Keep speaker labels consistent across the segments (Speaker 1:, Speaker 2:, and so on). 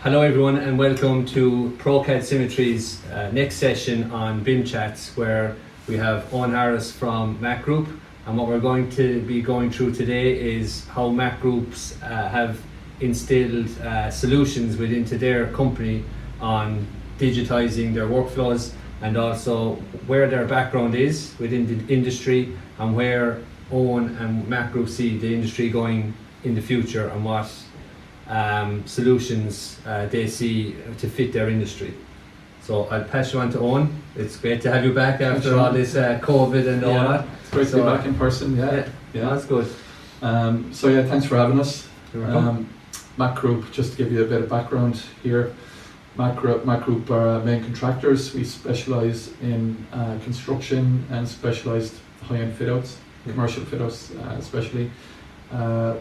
Speaker 1: Hello everyone and welcome to Procad Symetri's next session on BIM-Chats, where we have Eoghan Harris from macgroup, and what we're going to be going through today is how macgroups have instilled solutions into their company on digitizing their workflows, and also where their background is within the industry and where Eoghan and macgroup see the industry going in the future, and what solutions they see to fit their industry. So I'll pass you on to Eoghan. It's great to have you back after all this COVID and all that.
Speaker 2: It's great to be back in person. Yeah.
Speaker 1: That's good.
Speaker 2: Thanks for having us.
Speaker 1: You're welcome.
Speaker 2: macgroup, just to give you a bit of background here. macgroup are main contractors. We specialise in construction and specialised high-end fit-outs, commercial fit-outs especially.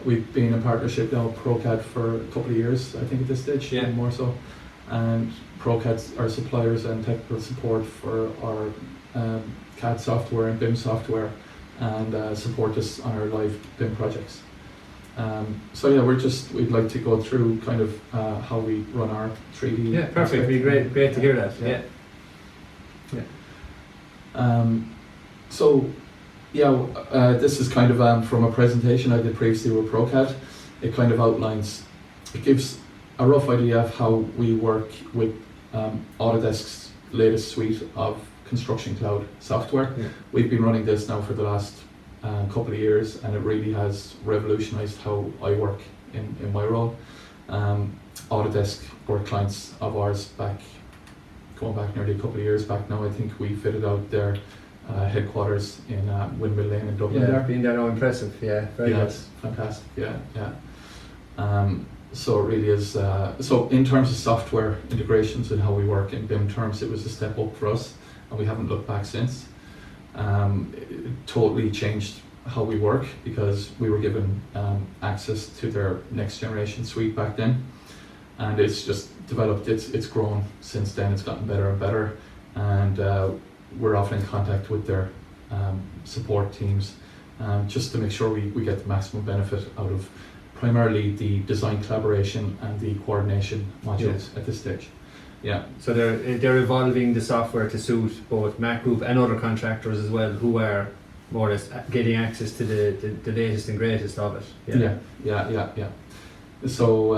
Speaker 2: We've been in partnership now with Procad for a couple of years, I think at this stage, more so. And Procad are suppliers and technical support for our CAD software and BIM software, and support us on our live BIM projects. We'd like to go through kind of how we run our 3D.
Speaker 1: Yeah, perfect. It'd be great to hear that.
Speaker 2: This is kind of from a presentation I did previously with Procad. It kind of outlines, it gives a rough idea of how we work with Autodesk's latest suite of construction cloud software. We've been running this now for the last couple of years, and it really has revolutionized how I work in my role. Autodesk were clients of ours going back nearly a couple of years back now. I think we fitted out their headquarters in Windmill Lane in Dublin.
Speaker 1: Yeah, being there now, impressive. Yeah, very good.
Speaker 2: It's fantastic. So it really is. So in terms of software integrations and how we work in BIM terms, it was a step up for us, and we haven't looked back since. It totally changed how we work, because we were given access to their next generation suite back then, and it's just developed. It's grown since then. It's gotten better and better, and we're often in contact with their support teams just to make sure we get the maximum benefit out of primarily the design collaboration and the coordination modules at this stage. Yeah.
Speaker 1: So they're evolving the software to suit both macgroup and other contractors as well, who are more or less getting access to the latest and greatest of it.
Speaker 2: Yeah. So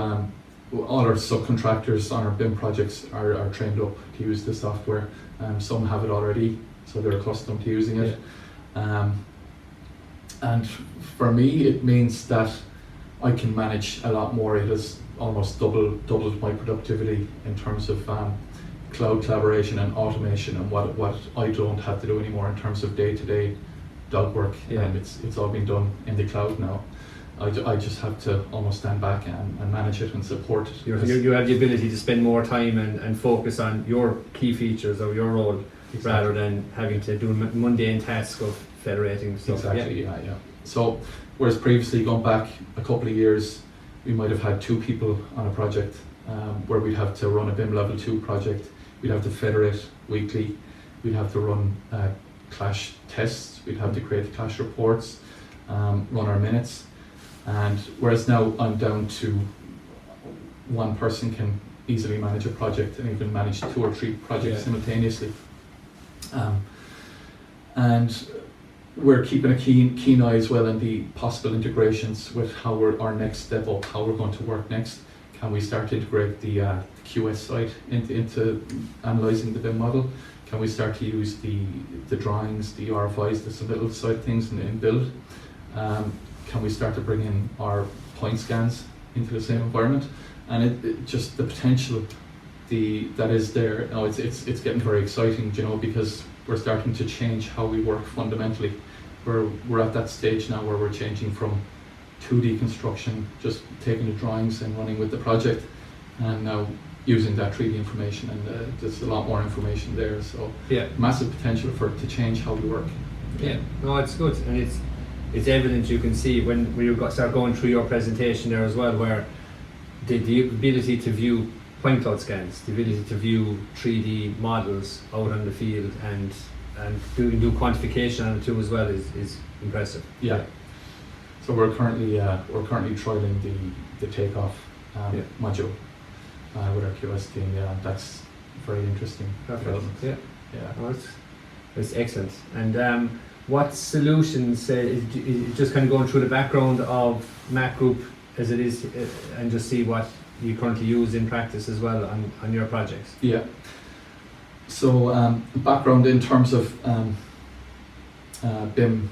Speaker 2: all our subcontractors on our BIM projects are trained up to use the software. Some have it already, so they're accustomed to using it. And for me, it means that I can manage a lot more. It has almost doubled my productivity in terms of cloud collaboration and automation, and what I don't have to do anymore in terms of day-to-day dog work. And it's all been done in the cloud now. I just have to almost stand back and manage it and support it.
Speaker 1: You have the ability to spend more time and focus on your key features of your role, rather than having to do mundane tasks of federating stuff.
Speaker 2: Exactly, yeah. So, whereas previously, going back a couple of years, we might have had 2 people on a project where we'd have to run a BIM level 2 project. We'd have to federate weekly. We'd have to run clash tests. We'd have to create the clash reports, run our minutes. And whereas now I'm down to one person can easily manage a project, and even manage 2 or 3 projects simultaneously. And we're keeping a keen eye as well on the possible integrations with how our next step up, how we're going to work next. Can we start to integrate the QS side into analysing the BIM model? Can we start to use the drawings, the RFIs, the submittal side of things in build? Can we start to bring in our point scans into the same environment? And it just the potential that is there. It's getting very exciting, because we're starting to change how we work fundamentally. We're at that stage now where we're changing from 2D construction, just taking the drawings and running with the project, and now using that 3D information, and there's a lot more information there. So massive potential to change how we work.
Speaker 1: Yeah, no, it's good, and it's evident. You can see when you start going through your presentation there as well, where the ability to view point cloud scans, the ability to view 3D models out on the field, and do quantification on it too as well is impressive.
Speaker 2: Yeah. So we're currently trialing the takeoff module. with our QS team. Yeah, that's very interesting.
Speaker 1: Perfect.
Speaker 2: development.
Speaker 1: Yeah.
Speaker 2: Yeah.
Speaker 1: Oh, it's excellent. And what solutions, just kind of going through the background of macgroup as it is, and just see what you currently use in practice as well on your projects.
Speaker 2: Yeah. So background in terms of BIM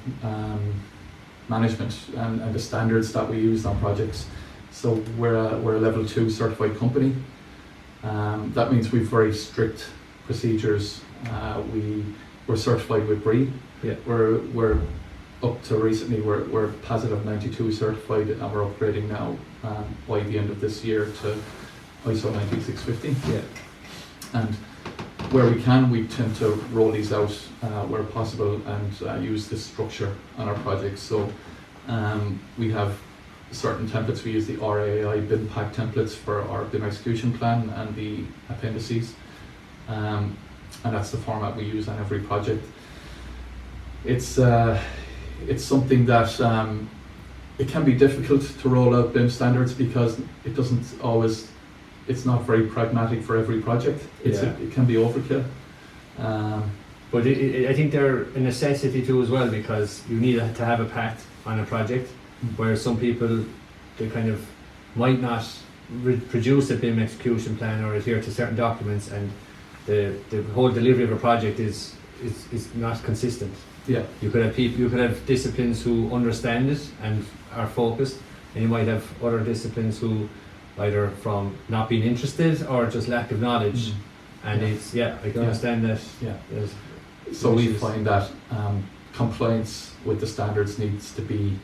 Speaker 2: management and the standards that we use on projects. So we're a level 2 certified company. That means we've very strict procedures. We're certified with BRI.
Speaker 1: Yeah.
Speaker 2: We're up to recently we're positive 92 certified, and we're upgrading now by the end of this year to ISO 19650.
Speaker 1: Yeah.
Speaker 2: And where we can, we tend to roll these out where possible and use this structure on our projects. So we have certain templates. We use the RIAI BIM Pack templates for our BIM execution plan and the appendices. And that's the format we use on every project. It's something that it can be difficult to roll out BIM standards because it doesn't always, it's not very pragmatic for every project. It can be overkill.
Speaker 1: But I think they're a necessity too as well, because you need to have a path on a project, where some people, they kind of might not produce a BIM execution plan or adhere to certain documents, and the whole delivery of a project is not consistent.
Speaker 2: Yeah.
Speaker 1: You could have disciplines who understand it and are focused, and you might have other disciplines who either from not being interested or just lack of knowledge. And I can understand that.
Speaker 2: Yeah.
Speaker 1: there's
Speaker 2: So we
Speaker 1: issues.
Speaker 2: find that compliance with the standards needs to be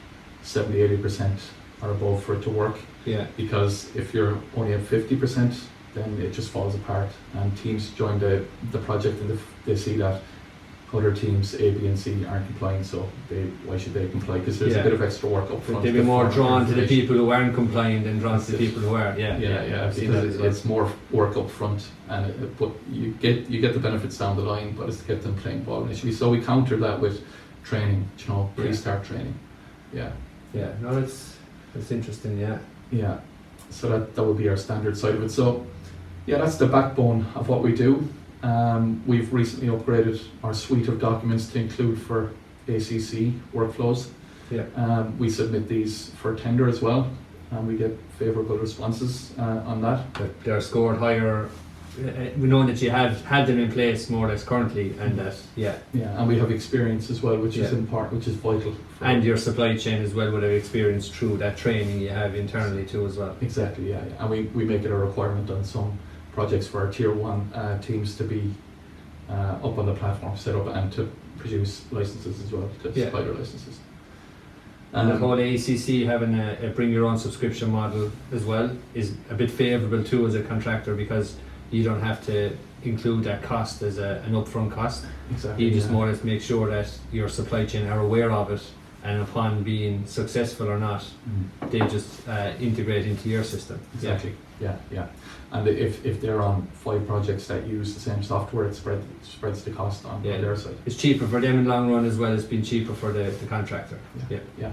Speaker 2: 70-80% or above for it to work.
Speaker 1: Yeah.
Speaker 2: Because if you're only at 50%, then it just falls apart. And teams join the project and they see that other teams, A, B, and C, aren't complying, so why should they comply? Because there's a bit of extra work up front.
Speaker 1: They'd be more drawn to the people who aren't complying than drawn to the people who are.
Speaker 2: Yeah.
Speaker 1: I've seen that
Speaker 2: Because
Speaker 1: as well.
Speaker 2: it's more work up front, and but you get the benefits down the line, but it's to get them playing ball initially. So we counter that with training, pre-start training. Yeah.
Speaker 1: Yeah. No, that's interesting. Yeah.
Speaker 2: Yeah. So that would be our standard side of it. So yeah, that's the backbone of what we do. We've recently upgraded our suite of documents to include for ACC workflows.
Speaker 1: Yeah.
Speaker 2: We submit these for tender as well, and we get favourable responses on that.
Speaker 1: But they're scored higher. We know that you have had them in place more or less currently, and that
Speaker 2: and we have experience as well, which is which is vital.
Speaker 1: And your supply chain as well would have experience through that training you have internally too as well.
Speaker 2: Exactly, yeah. And we make it a requirement on some projects for our tier 1 teams to be up on the platform, set up, and to produce licenses as well, to supply their licenses.
Speaker 1: And the whole AECC having a bring your own subscription model as well is a bit favourable too as a contractor, because you don't have to include that cost as an upfront cost.
Speaker 2: Exactly.
Speaker 1: You just more or less make sure that your supply chain are aware of it, and upon being successful or not, they just integrate into your system.
Speaker 2: Exactly. Yeah. And if they're on 5 projects that use the same software, it spreads the cost on their side.
Speaker 1: It's cheaper for them in the long run, as well as being cheaper for the contractor.
Speaker 2: Yeah.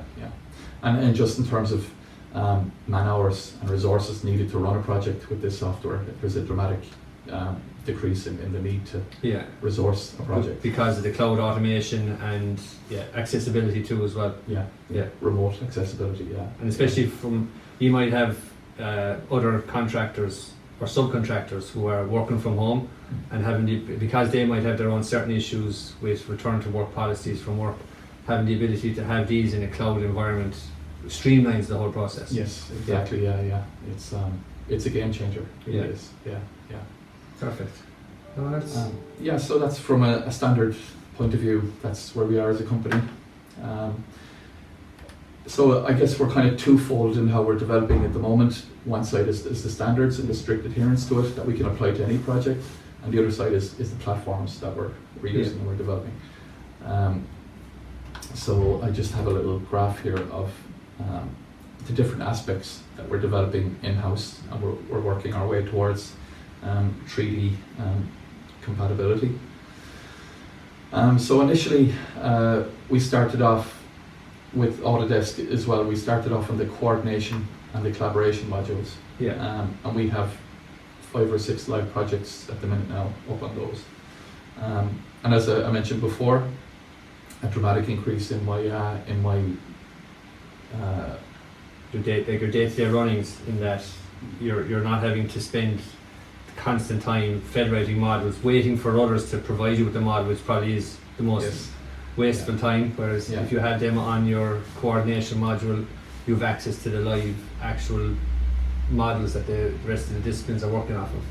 Speaker 2: And just in terms of man hours and resources needed to run a project with this software, there's a dramatic decrease in the need to resource a project.
Speaker 1: Because of the cloud automation and accessibility too as well.
Speaker 2: Yeah. Remote accessibility,
Speaker 1: And especially you might have other contractors or subcontractors who are working from home and because they might have their own certain issues with return to work policies from work, having the ability to have these in a cloud environment streamlines the whole process.
Speaker 2: Yes, exactly. Yeah. It's a game changer. It is. Yeah.
Speaker 1: Perfect. No, that's
Speaker 2: so that's from a standard point of view. That's where we are as a company. So I guess we're kind of twofold in how we're developing at the moment. One side is the standards and the strict adherence to it that we can apply to any project, and the other side is the platforms that we're using and we're developing. So I just have a little graph here of the different aspects that we're developing in-house, and we're working our way towards 3D compatibility. So initially we started off with Autodesk as well. We started off on the coordination and the collaboration modules, and we have 5 or 6 live projects at the minute now up on those. And as I mentioned before, a dramatic increase in my
Speaker 1: your day-to-day runnings, in that you're not having to spend constant time federating models, waiting for others to provide you with the model, which probably is the most wasteful time. Whereas if you had them on your coordination module, you have access to the live actual models that the rest of the disciplines are working off of.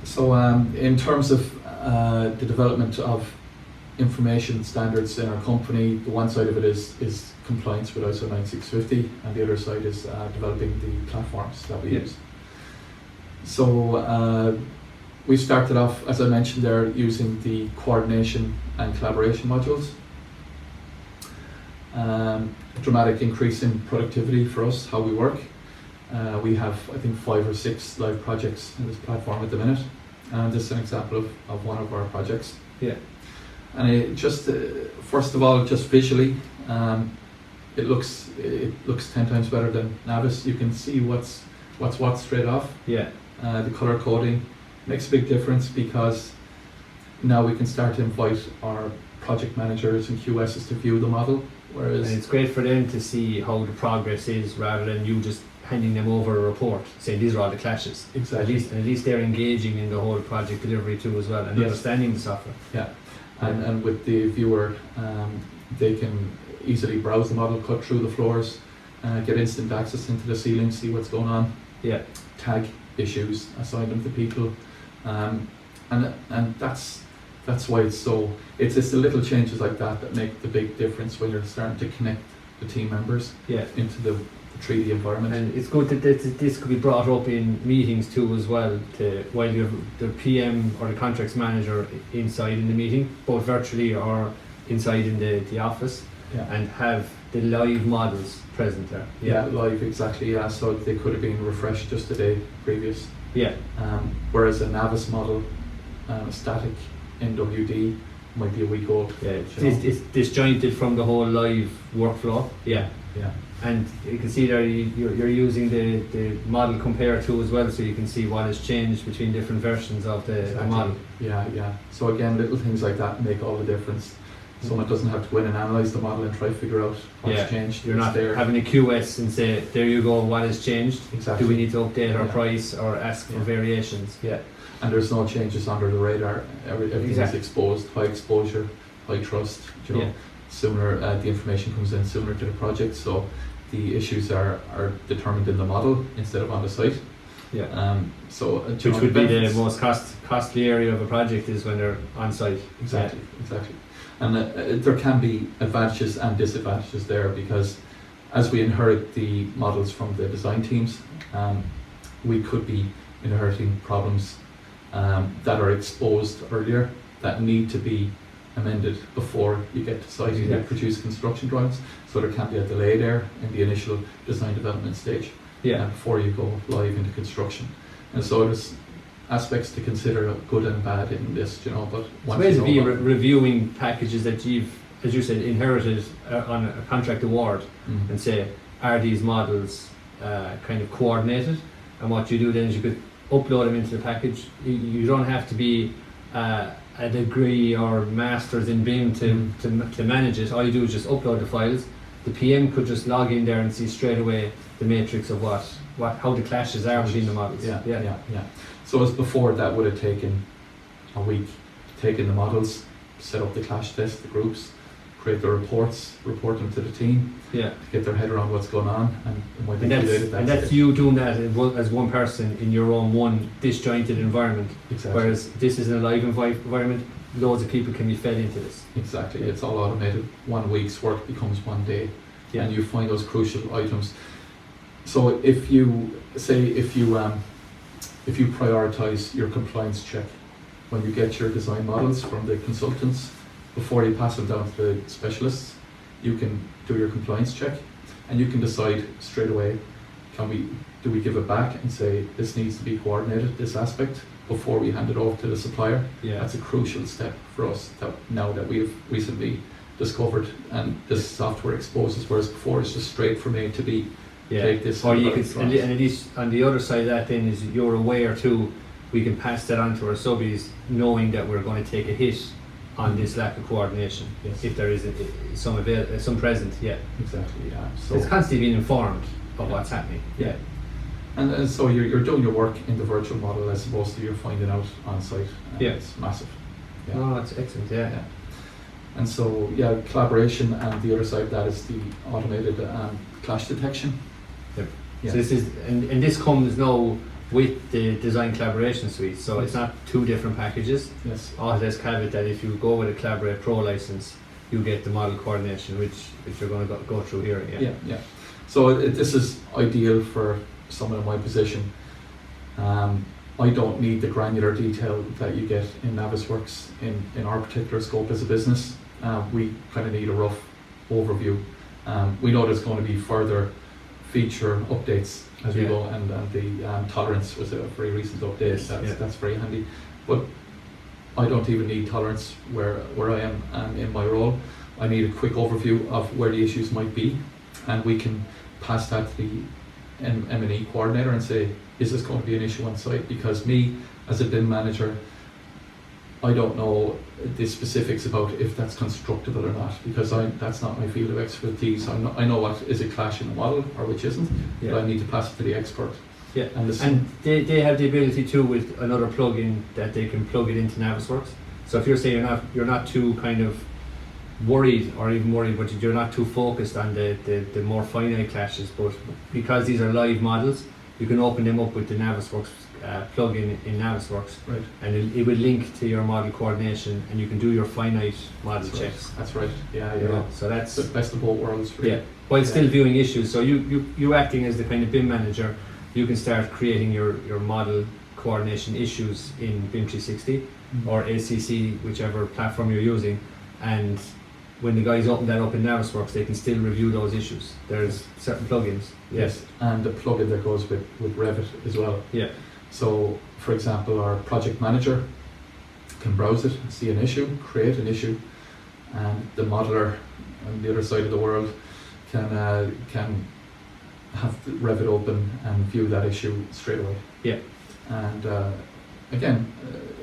Speaker 2: So in terms of the development of information standards in our company, the one side of it is compliance with ISO 9650, and the other side is developing the platforms that we use. So we started off, as I mentioned there, using the coordination and collaboration modules. A dramatic increase in productivity for us, how we work. We have, I think, 5 or 6 live projects in this platform at the minute, and this is an example of one of our projects. And it just, first of all, just visually, it looks 10 times better than Navis. You can see what's what straight off. The color coding makes a big difference, because now we can start to invite our project managers and QSs to view the model. Whereas,
Speaker 1: and it's great for them to see how the progress is, rather than you just handing them over a report saying these are all the clashes.
Speaker 2: Exactly.
Speaker 1: At least they're engaging in the whole project delivery too as well, and understanding the software.
Speaker 2: And with the viewer, they can easily browse the model, cut through the floors, get instant access into the ceiling, see what's going on. Tag issues, assign them to people, and that's why it's the little changes like that make the big difference when you're starting to connect the team members into the 3D environment.
Speaker 1: And it's good that this could be brought up in meetings too as well, while you have the PM or the contracts manager inside in the meeting, both virtually or inside in the office, and have the live models present there.
Speaker 2: Live, exactly. So they could have been refreshed just the day previous. Whereas a Navis model, static NWD, might be a week old.
Speaker 1: It's disjointed from the whole live workflow. And you can see there you're using the model compare tool as well, so you can see what has changed between different versions of the model.
Speaker 2: So again, little things like that make all the difference. Someone doesn't have to go in and analyse the model and try to figure out what's changed.
Speaker 1: You're not having a QS and say, there you go, what has changed?
Speaker 2: Exactly.
Speaker 1: Do we need to update our price or ask for variations?
Speaker 2: And there's no changes under the radar. Everything is exposed, high exposure, high trust. Sooner the information comes in sooner to the project, so the issues are determined in the model instead of on the site. Which would be the most
Speaker 1: costly area of a project, is when they're on site.
Speaker 2: Exactly. And there can be advantages and disadvantages there, because as we inherit the models from the design teams, we could be inheriting problems that are exposed earlier that need to be amended before you get to site and you produce construction drawings. So there can be a delay there in the initial design development stage before you go live into construction. And so there's aspects to consider, good and bad in this, but
Speaker 1: it's basically reviewing packages that you've, as you said, inherited on a contract award, and say, are these models kind of coordinated? And what you do then is you could upload them into the package. You don't have to be a degree or masters in BIM to manage it. All you do is just upload the files. The PM could just log in there and see straight away the matrix of how the clashes are between the models.
Speaker 2: So as before, that would have taken a week, taking the models, set up the clash test, the groups, create the reports, report them to the team, get their head around what's going on,
Speaker 1: and that's you doing that as one person in your own one disjointed environment. Whereas this is in a live environment, loads of people can be fed into this.
Speaker 2: Exactly, it's all automated. 1 week's work becomes 1 day, and you find those crucial items. So if you prioritize your compliance check when you get your design models from the consultants, before you pass them down to the specialists, you can do your compliance check, and you can decide straight away, do we give it back and say this needs to be coordinated, this aspect, before we hand it over to the supplier. That's a crucial step for us now that we've recently discovered, and this software exposes, whereas before it's just straight from A to B, take this.
Speaker 1: Or you could, and at least on the other side of that then is you're aware too, we can pass that on to our subbies knowing that we're going to take a hit on this lack of coordination.
Speaker 2: Yes.
Speaker 1: If there is some present, yeah.
Speaker 2: Exactly, yeah. So
Speaker 1: It's constantly being informed of what's happening.
Speaker 2: Yeah. And so you're doing your work in the virtual model as opposed to you're finding out on site.
Speaker 1: Yeah.
Speaker 2: It's massive. Yeah.
Speaker 1: No, that's excellent, yeah.
Speaker 2: And so, yeah, collaboration, and the other side of that is the automated clash detection.
Speaker 1: Yep.
Speaker 2: Yeah.
Speaker 1: So this is, and this comes now with the design collaboration suite, so it's not two different packages.
Speaker 2: Yes.
Speaker 1: Autodesk have it that if you go with a Collaborate Pro license, you get the model coordination, which you're going to go through here.
Speaker 2: Yeah. So this is ideal for someone in my position. I don't need the granular detail that you get in Navisworks in our particular scope as a business. We kind of need a rough overview. We know there's going to be further feature updates as we go, and the tolerance was a very recent update. That's very handy. But I don't even need tolerance where I am in my role. I need a quick overview of where the issues might be, and we can pass that to the M&E coordinator and say, is this going to be an issue on site? Because me, as a BIM manager, I don't know the specifics about if that's constructible or not, because that's not my field of expertise. I know what is a clash in the model or which isn't, but I need to pass it to the expert.
Speaker 1: Yeah,
Speaker 2: and
Speaker 1: they have the ability too with another plugin that they can plug it into Navisworks. So if you're saying you're not too kind of worried or even worried, but you're not too focused on the more finite clashes, but because these are live models, you can open them up with the Navisworks plugin in Navisworks,
Speaker 2: right,
Speaker 1: and it will link to your model coordination, and you can do your finite model checks.
Speaker 2: That's right. Yeah.
Speaker 1: You know, so that's
Speaker 2: the best of both worlds. Really.
Speaker 1: Yeah, while still viewing issues. So you acting as the kind of BIM manager, you can start creating your model coordination issues in BIM 360 or ACC, whichever platform you're using, and when the guys open that up in Navisworks, they can still review those issues. There's certain plugins.
Speaker 2: Yes, and the plugin that goes with Revit as well.
Speaker 1: Yeah.
Speaker 2: So, for example, our project manager can browse it, see an issue, create an issue, and the modeler on the other side of the world can have Revit open and view that issue straight away.
Speaker 1: Yeah.
Speaker 2: And again,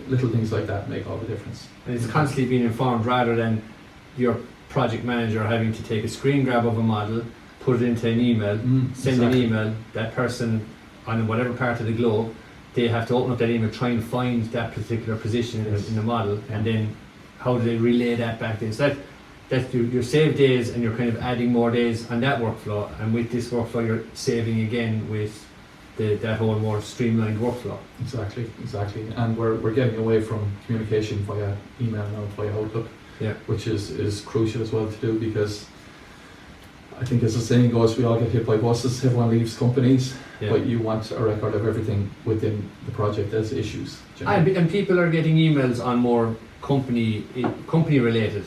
Speaker 2: little things like that make all the difference.
Speaker 1: And it's constantly being informed rather than your project manager having to take a screen grab of a model, put it into an email, send an email, that person on whatever part of the globe, they have to open up that email, try and find that particular position in the model, and then how do they relay that back in. So that you save days, and you're kind of adding more days on that workflow, and with this workflow you're saving again with that whole more streamlined workflow.
Speaker 2: Exactly, and we're getting away from communication via email now, via Outlook, which is crucial as well to do, because I think as the saying goes, we all get hit by buses, everyone leaves companies, but you want a record of everything within the project as issues.
Speaker 1: And people are getting emails on more company related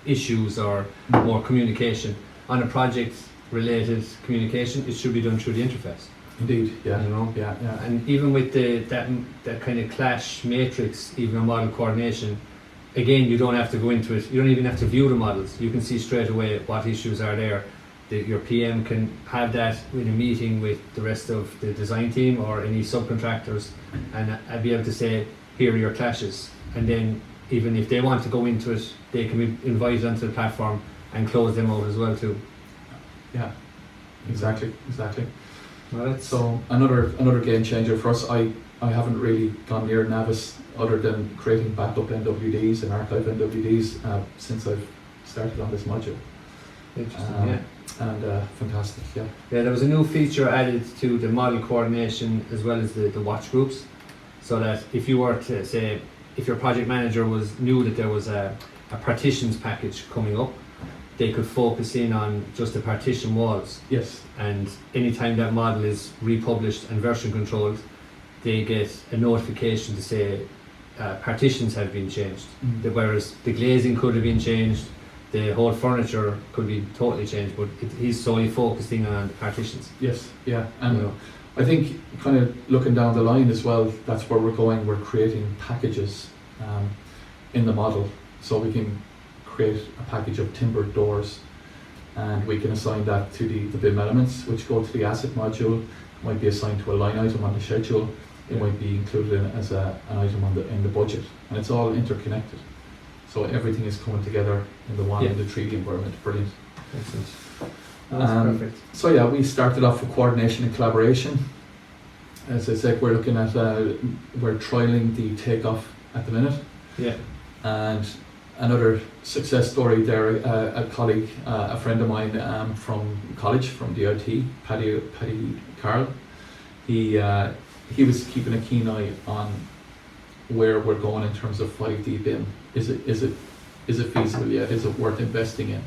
Speaker 1: issues or more communication. On a project related communication, it should be done through the interface.
Speaker 2: Indeed, yeah.
Speaker 1: You know?
Speaker 2: Yeah.
Speaker 1: And even with that kind of clash matrix, even on model coordination, again, you don't have to go into it. You don't even have to view the models. You can see straight away what issues are there. Your PM can have that in a meeting with the rest of the design team or any subcontractors, and be able to say, here are your clashes. And then even if they want to go into it, they can be invited onto the platform and close them out as well too.
Speaker 2: Yeah, exactly.
Speaker 1: Well,
Speaker 2: so another game changer for us. I haven't really gone near Navis other than creating backup NWDs and archive NWDs since I've started on this module.
Speaker 1: Interesting,
Speaker 2: And fantastic, yeah.
Speaker 1: Yeah, there was a new feature added to the model coordination as well as the watch groups, so that if you were to say, if your project manager knew that there was a partitions package coming up, they could focus in on just the partition walls.
Speaker 2: Yes.
Speaker 1: And anytime that model is republished and version controlled, they get a notification to say partitions have been changed. Whereas the glazing could have been changed, the whole furniture could be totally changed, but he's solely focusing on the partitions.
Speaker 2: Yes, yeah. And I think kind of looking down the line as well, that's where we're going. We're creating packages in the model, so we can create a package of timbered doors and we can assign that to the BIM elements, which go to the asset module, might be assigned to a line item on the schedule, it might be included in as an item in the budget, and it's all interconnected. So everything is coming together in the one, in the 3D environment. Brilliant.
Speaker 1: Excellent. That's perfect.
Speaker 2: So yeah, we started off with coordination and collaboration. As I said, we're looking at, we're trialing the takeoff at the minute.
Speaker 1: Yeah.
Speaker 2: And another success story there, a colleague, a friend of mine from college, from DIT, Paddy Carl, he was keeping a keen eye on where we're going in terms of 5D BIM. Is it feasible yet? Is it worth investing in?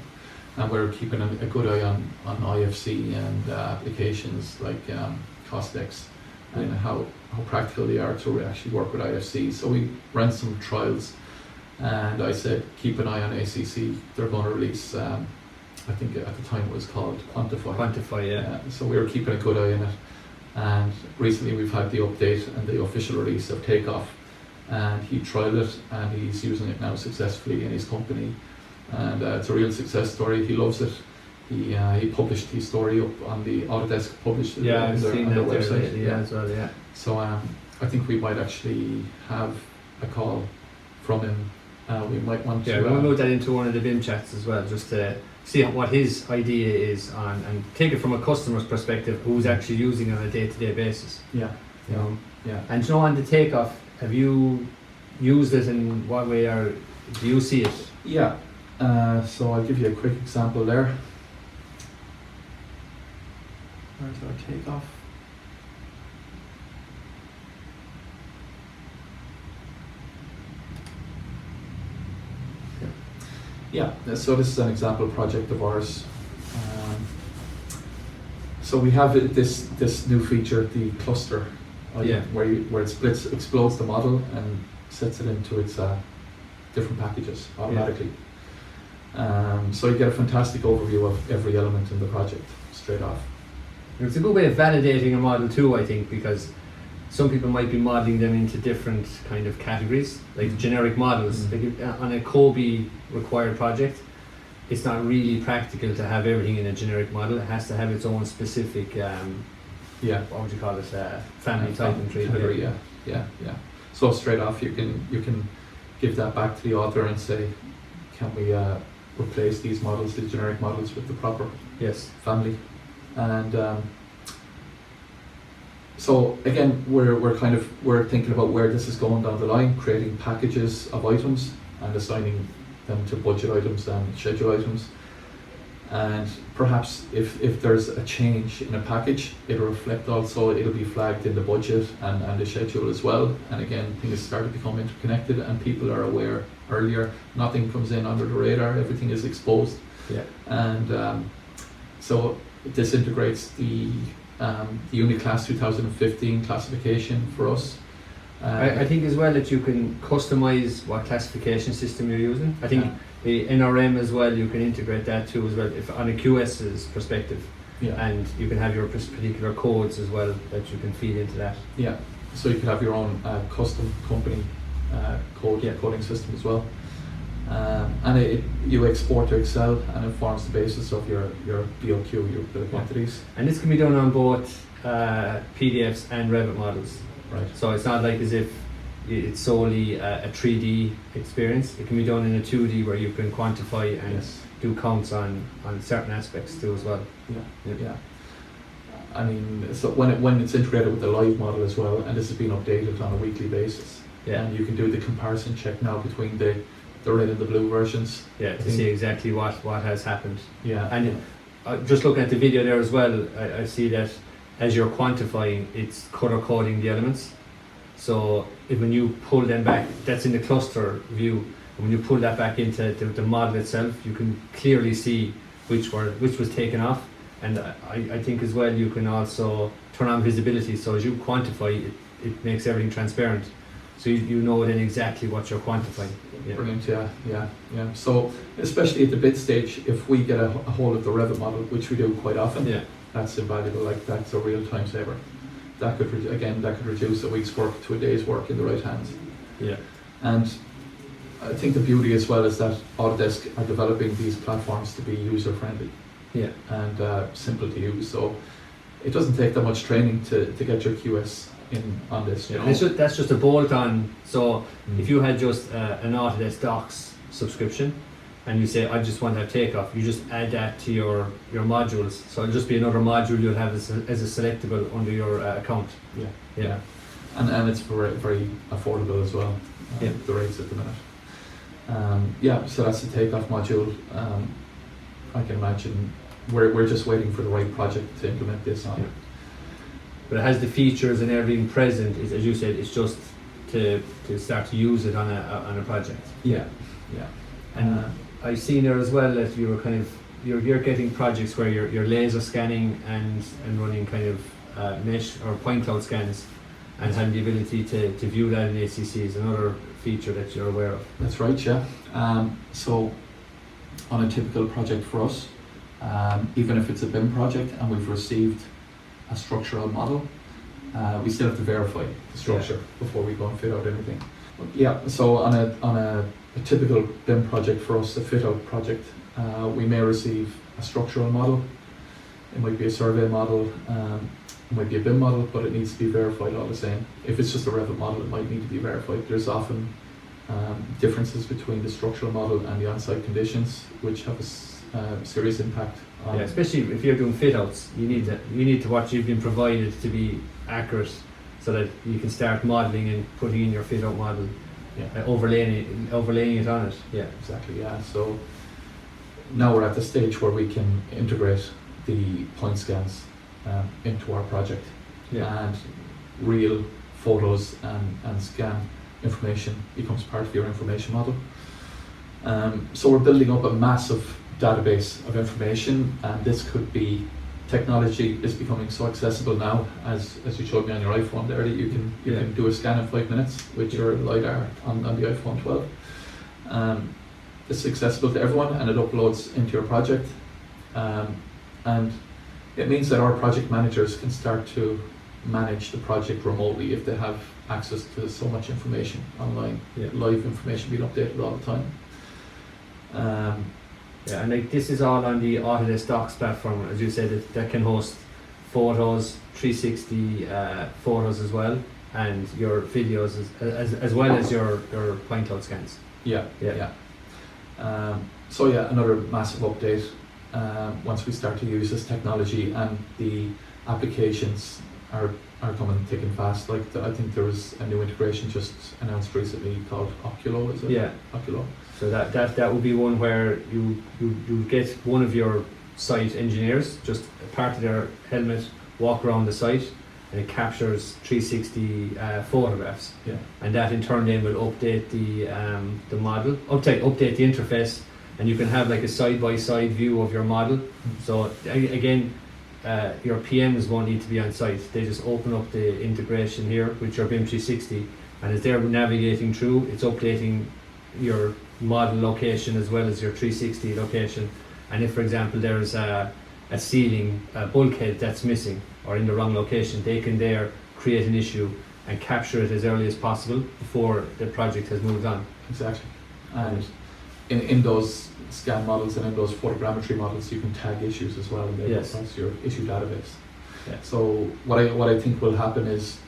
Speaker 2: And we're keeping a good eye on IFC and applications like Costex and how practical they are to actually work with IFC. So we ran some trials, and I said keep an eye on ACC. They're going to release, I think at the time it was called Quantify.
Speaker 1: Quantify, yeah.
Speaker 2: So we were keeping a good eye on it. And recently we've had the update and the official release of Takeoff, and he tried it and he's using it now successfully in his company, and it's a real success story. He loves it. He published his story up on the Autodesk, published it
Speaker 1: I've seen
Speaker 2: on their
Speaker 1: that
Speaker 2: website.
Speaker 1: there, as well, yeah.
Speaker 2: So I think we might actually have a call from him. We might want to.
Speaker 1: Yeah, we'll move that into one of the BIM-Chats as well, just to see what his idea is on, and take it from a customer's perspective who's actually using it on a day-to-day basis.
Speaker 2: Yeah.
Speaker 1: You know?
Speaker 2: Yeah.
Speaker 1: And you know, on the Takeoff, have you used it in what way, or do you see it?
Speaker 2: Yeah. So I'll give you a quick example there. Where's our Takeoff? Yeah, so this is an example project of ours. So we have this new feature, the cluster, where it explodes the model and sets it into its different packages automatically. So you get a fantastic overview of every element in the project straight off.
Speaker 1: It's a good way of validating a model too, I think, because some people might be modelling them into different kind of categories, like generic models.
Speaker 2: Mm-hmm.
Speaker 1: Like on a Kobe required project, it's not really practical to have everything in a generic model. It has to have its own specific, what would you call it, family type and tree.
Speaker 2: Yeah. So straight off, you can give that back to the author and say, can we replace these models, the generic models, with the proper family? And so again, we're thinking about where this is going down the line, creating packages of items and assigning them to budget items and schedule items. And perhaps if there's a change in a package, it'll reflect also, it'll be flagged in the budget and the schedule as well. And again, things start to become interconnected and people are aware earlier. Nothing comes in under the radar, everything is exposed.
Speaker 1: Yeah.
Speaker 2: And so this integrates the Unit Class 2015 classification for us.
Speaker 1: I think as well that you can customize what classification system you're using. I think the NRM as well, you can integrate that too as well, if on a QS's perspective. And you can have your particular codes as well that you can feed into that. Yeah,
Speaker 2: so you can have your own custom company coding system as well. And you export to Excel and it forms the basis of your BOQ, your bill of quantities.
Speaker 1: And this can be done on both PDFs and Revit models.
Speaker 2: Right.
Speaker 1: So it's not like as if it's solely a 3D experience. It can be done in a 2D where you can quantify and do counts on certain aspects too as well.
Speaker 2: Yeah. I mean, so when it's integrated with the live model as well, and this has been updated on a weekly basis, and you can do the comparison check now between the red and the blue versions.
Speaker 1: Yeah, to see exactly what has happened.
Speaker 2: Yeah.
Speaker 1: And just looking at the video there as well, I see that as you're quantifying, it's color coding the elements. So when you pull them back, that's in the cluster view. And when you pull that back into the model itself, you can clearly see which was taken off. And I think as well you can also turn on visibility. So as you quantify, it makes everything transparent. So you know then exactly what you're quantifying. Yeah.
Speaker 2: Brilliant, yeah. So especially at the bid stage, if we get a hold of the Revit model, which we do quite often, that's invaluable. Like that's a real time saver. That could reduce a week's work to a day's work in the right hands.
Speaker 1: Yeah.
Speaker 2: And I think the beauty as well is that Autodesk are developing these platforms to be user friendly.
Speaker 1: Yeah.
Speaker 2: and simple to use. So it doesn't take that much training to get your QS in on this. You know?
Speaker 1: That's just a bolt on. So
Speaker 2: Mm.
Speaker 1: if you had just an Autodesk Docs subscription and you say, I just want to have takeoff, you just add that to your modules. So it'll just be another module you'll have as a selectable under your account.
Speaker 2: Yeah.
Speaker 1: Yeah.
Speaker 2: And it's very, very affordable as well,
Speaker 1: Yeah.
Speaker 2: the rates at the minute. So that's the takeoff module. I can imagine we're just waiting for the right project to implement this on.
Speaker 1: Yeah. But it has the features and everything present. As you said, it's just to start to use it on a project.
Speaker 2: Yeah.
Speaker 1: And I've seen there as well that you're you're getting projects where you're laser scanning and running kind of mesh or point cloud scans, and having the ability to view that in ACC is another feature that you're aware of.
Speaker 2: That's right, yeah. So on a typical project for us, even if it's a BIM project and we've received a structural model, we still have to verify the structure before we go and fit out anything. Yeah, so on a typical BIM project for us, a fit out project, we may receive a structural model. It might be a survey model, it might be a BIM model, but it needs to be verified all the same. If it's just a Revit model, it might need to be verified. There's often differences between the structural model and the on-site conditions, which have a serious impact on.
Speaker 1: Yeah, especially if you're doing fit outs, you need to what you've been provided to be accurate, so that you can start modelling and putting in your fit out model, overlaying it on it. Yeah,
Speaker 2: exactly. Yeah. So now we're at the stage where we can integrate the point scans into our project, and real photos and scan information becomes part of your information model. So we're building up a massive database of information, and this could be, technology is becoming so accessible now, as you showed me on your iPhone there, that you can do a scan in 5 minutes with your LiDAR on the iPhone 12. It's accessible to everyone and it uploads into your project, and it means that our project managers can start to manage the project remotely if they have access to so much information online, live information being updated all the time.
Speaker 1: And like this is all on the Autodesk Docs platform, as you said, that can host photos, 360 photos as well, and your videos as well as your point cloud scans.
Speaker 2: Another massive update once we start to use this technology, and the applications are coming thick and fast. Like I think there was a new integration just announced recently called Oculo, is it? Yeah, Oculo. So that would be one where you get one of your site engineers, just part of their helmet, walk around the site, and it captures 360 photographs. Yeah. And that in turn then will update the model, update the interface, and you can have like a side-by-side view of your model. Mm-hmm. So again, your PMs won't need to be on site. They just open up the integration here with your BIM 360, and as they're navigating through, it's updating your model location as well as your 360 location. And if, for example, there's a ceiling bulkhead that's missing or in the wrong location, they can there create an issue and capture it as early as possible before the project has moved on. Exactly. And in those scan models and in those photogrammetry models, you can tag issues as well, and they go across your issue database. Yeah. So what I think will happen is,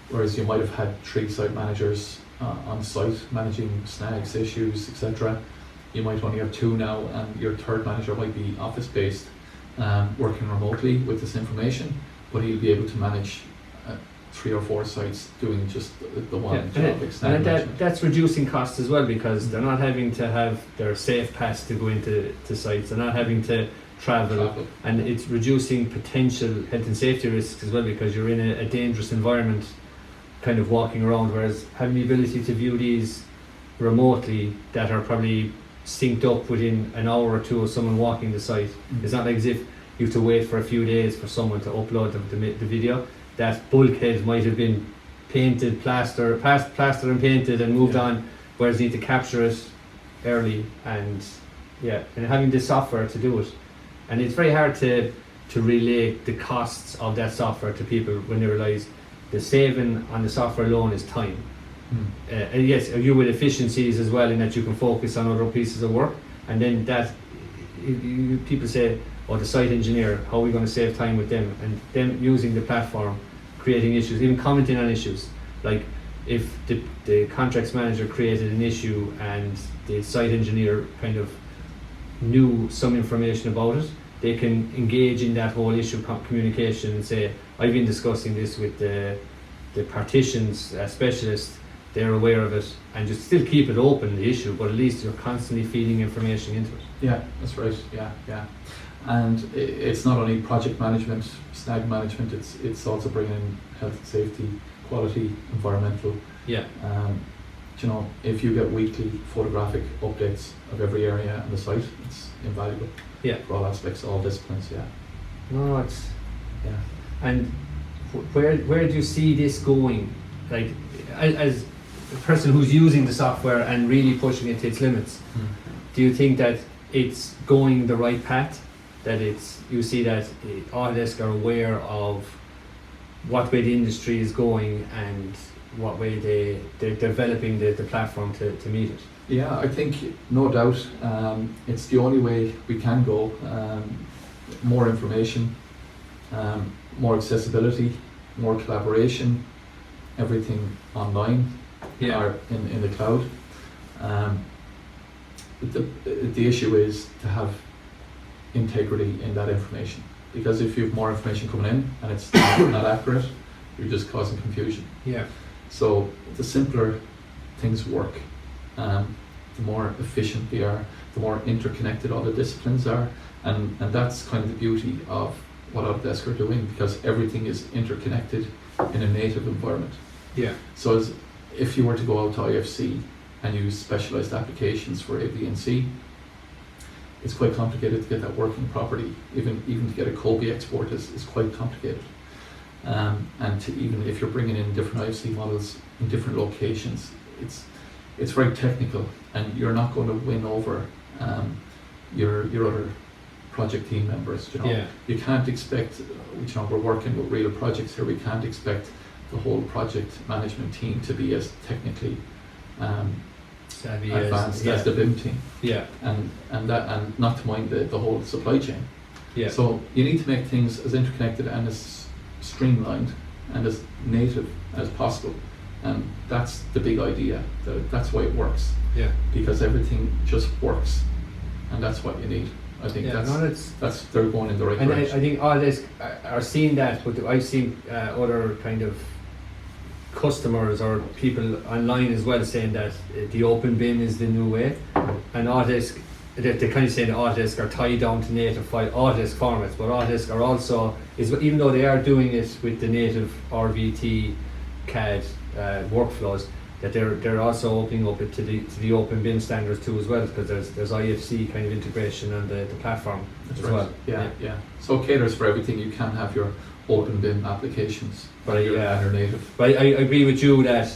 Speaker 2: whereas you might have had 3 site managers on site managing snags, issues, etc., you might only have 2 now, and your 3rd manager might be office based, working remotely with this information, but he'll be able to manage 3 or 4 sites doing just the one job.
Speaker 1: And that's reducing costs as well, because they're not having to have their safe pass to go into sites, they're not having to travel, and it's reducing potential health and safety risks as well, because you're in a dangerous environment kind of walking around, whereas having the ability to view these remotely that are probably synced up within an hour or 2 of someone walking the site. It's not like as if you have to wait for a few days for someone to upload the video. That bulkhead might have been painted, plastered and painted and moved on, whereas you need to capture it early, and having the software to do it. And it's very hard to relay the costs of that software to people when they realise the saving on the software alone is time. And yes, you with efficiencies as well, in that you can focus on other pieces of work, and then that people say, or the site engineer, how are we going to save time with them, and them using the platform, creating issues, even commenting on issues. Like if the contracts manager created an issue and the site engineer kind of knew some information about it, they can engage in that whole issue communication and say, I've been discussing this with the partitions specialist, they're aware of it, and just still keep it open, the issue, but at least you're constantly feeding information into it.
Speaker 2: Yeah, that's right. Yeah. And it's not only project management, snag management, it's also bringing in health and safety, quality, environmental.
Speaker 1: Yeah.
Speaker 2: You know, if you get weekly photographic updates of every area on the site, it's invaluable.
Speaker 1: Yeah.
Speaker 2: For all aspects, all disciplines. Yeah.
Speaker 1: No, it's And where do you see this going? Like, as a person who's using the software and really pushing it to its limits, do you think that it's going the right path? That you see that Autodesk are aware of what way the industry is going and what way they're developing the platform to meet it?
Speaker 2: Yeah, I think no doubt it's the only way we can go. More information, more accessibility, more collaboration, everything online or in the cloud. The issue is to have integrity in that information, because if you have more information coming in and it's not accurate, you're just causing confusion.
Speaker 1: Yeah.
Speaker 2: So the simpler things work, the more efficient they are, the more interconnected all the disciplines are, and that's kind of the beauty of what Autodesk are doing, because everything is interconnected in a native environment.
Speaker 1: Yeah.
Speaker 2: So if you were to go out to IFC and use specialized applications for A, B, and C, it's quite complicated to get that working properly. Even to get a Colby export is quite complicated. And to even if you're bringing in different IFC models in different locations, it's very technical, and you're not going to win over your other project team members. You know,
Speaker 1: Yeah.
Speaker 2: You can't expect. You know, we're working with real projects here. We can't expect the whole project management team to be as technically
Speaker 1: Savvy
Speaker 2: advanced as the BIM team.
Speaker 1: Yeah.
Speaker 2: And not to mind the whole supply chain.
Speaker 1: Yeah.
Speaker 2: So you need to make things as interconnected and as streamlined and as native as possible, and that's the big idea. That's why it works.
Speaker 1: Yeah.
Speaker 2: Because everything just works, and that's what you need. I think that's they're going in the right direction.
Speaker 1: I think Autodesk are seeing that, but I've seen other kind of customers or people online as well saying that the open BIM is the new way, and Autodesk, they kind of saying that Autodesk are tied down to native Autodesk formats, but Autodesk are also, even though they are doing it with the native RVT CAD workflows, that they're also opening up it to the open BIM standards too as well, because there's IFC kind of integration on the platform as well.
Speaker 2: Yeah. So it caters for everything. You can have your open BIM applications, but they're native.
Speaker 1: But I agree with you that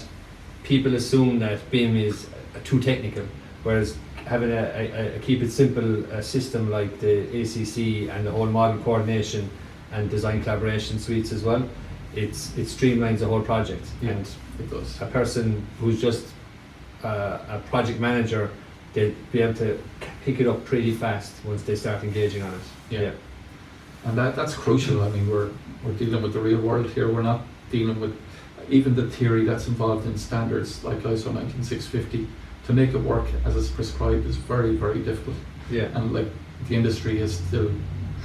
Speaker 1: people assume that BIM is too technical, whereas having a keep it simple system like the ACC and the whole model coordination and design collaboration suites as well, it streamlines the whole project.
Speaker 2: Yeah,
Speaker 1: and
Speaker 2: it does.
Speaker 1: A person who's just a project manager, they'll be able to pick it up pretty fast once they start engaging on it.
Speaker 2: Yeah. And that's crucial. I mean, we're dealing with the real world here. We're not dealing with even the theory that's involved in standards like ISO 19650. To make it work as it's prescribed is very, very difficult.
Speaker 1: Yeah.
Speaker 2: And like the industry is still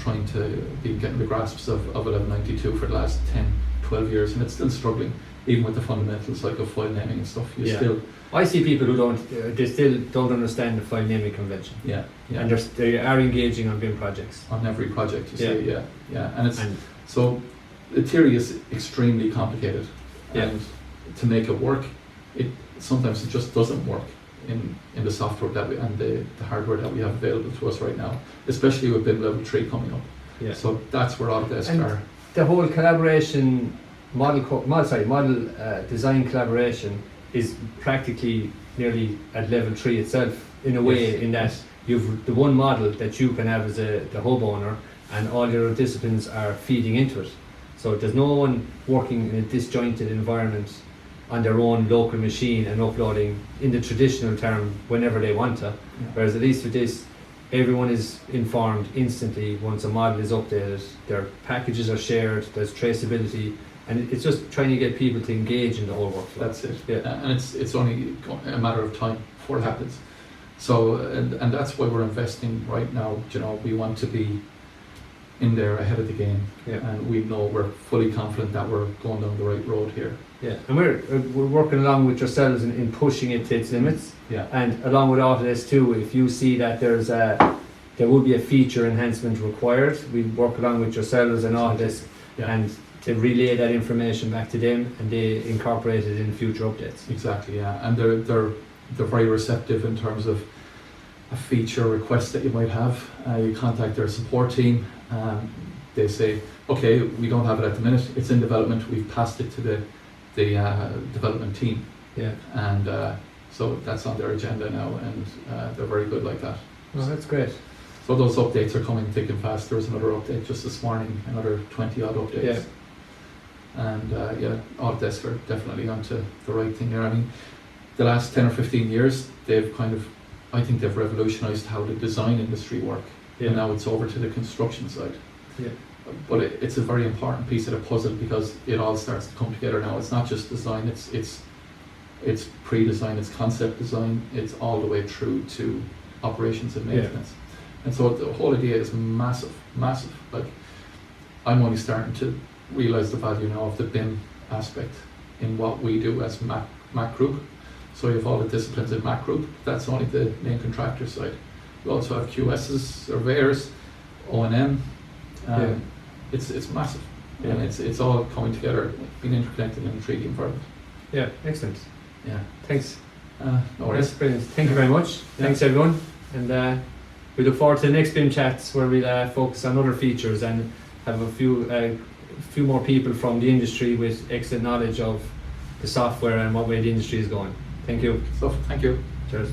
Speaker 2: trying to be getting the grasps of 1192 for the last 10, 12 years, and it's still struggling, even with the fundamentals like of file naming and stuff.
Speaker 1: I see people who they still don't understand the file naming convention.
Speaker 2: Yeah.
Speaker 1: And they are engaging on BIM projects.
Speaker 2: On every project, you see, and so the theory is extremely complicated, and to make it work, sometimes it just doesn't work in the software and the hardware that we have available to us right now, especially with BIM level 3 coming up. Yeah. So that's where Autodesk are.
Speaker 1: The whole collaboration model design collaboration is practically nearly at level 3 itself in a way, in that you've the one model that you can have as the homeowner, and all your other disciplines are feeding into it. So there's no one working in a disjointed environment on their own local machine and uploading in the traditional term whenever they want to. Whereas at least with this, everyone is informed instantly once a model is updated. Their packages are shared. There's traceability, and it's just trying to get people to engage in the whole workflow.
Speaker 2: That's it.
Speaker 1: Yeah.
Speaker 2: And it's only a matter of time before it happens. So and that's why we're investing right now. You know, we want to be in there ahead of the game,
Speaker 1: Yeah.
Speaker 2: and we know we're fully confident that we're going down the right road here.
Speaker 1: Yeah, and we're working along with yourselves in pushing it to its limits,
Speaker 2: Yeah.
Speaker 1: and along with Autodesk too. If you see that there will be a feature enhancement required, we work along with yourselves and Autodesk,
Speaker 2: Yeah.
Speaker 1: and to relay that information back to them, and they incorporate it in future updates.
Speaker 2: Exactly. Yeah. And they're very receptive in terms of a feature request that you might have. You contact their support team. They say, okay, we don't have it at the minute. It's in development. We've passed it to the development team,
Speaker 1: Yeah,
Speaker 2: and so that's on their agenda now, and they're very good like that.
Speaker 1: well, that's great.
Speaker 2: So those updates are coming thick and fast. There was another update just this morning, another 20 odd updates.
Speaker 1: Yeah.
Speaker 2: And yeah, Autodesk are definitely onto the right thing there. I mean, the last 10 or 15 years, they've I think they've revolutionized how the design industry work.
Speaker 1: Yeah.
Speaker 2: And now it's over to the construction side.
Speaker 1: Yeah.
Speaker 2: But it's a very important piece of the puzzle because it all starts to come together now. It's not just design, it's pre-design, it's concept design, it's all the way through to operations and maintenance. And so the whole idea is massive, massive. Like, I'm only starting to realize the value now of the BIM aspect in what we do as macgroup. So you have all the disciplines in macgroup. That's only the main contractor side. We also have QSs, surveyors, O&M.
Speaker 1: Yeah.
Speaker 2: It's massive,
Speaker 1: Yeah.
Speaker 2: and it's all coming together, being interconnected in a 3D environment.
Speaker 1: Yeah, excellent.
Speaker 2: Yeah.
Speaker 1: Thanks.
Speaker 2: No worries.
Speaker 1: That's brilliant. Thank you very much. Thanks everyone, and we look forward to the next BIM-Chats where we'll focus on other features and have a few more people from the industry with excellent knowledge of the software and what way the industry is going. Thank you.
Speaker 2: So thank you.
Speaker 1: Cheers.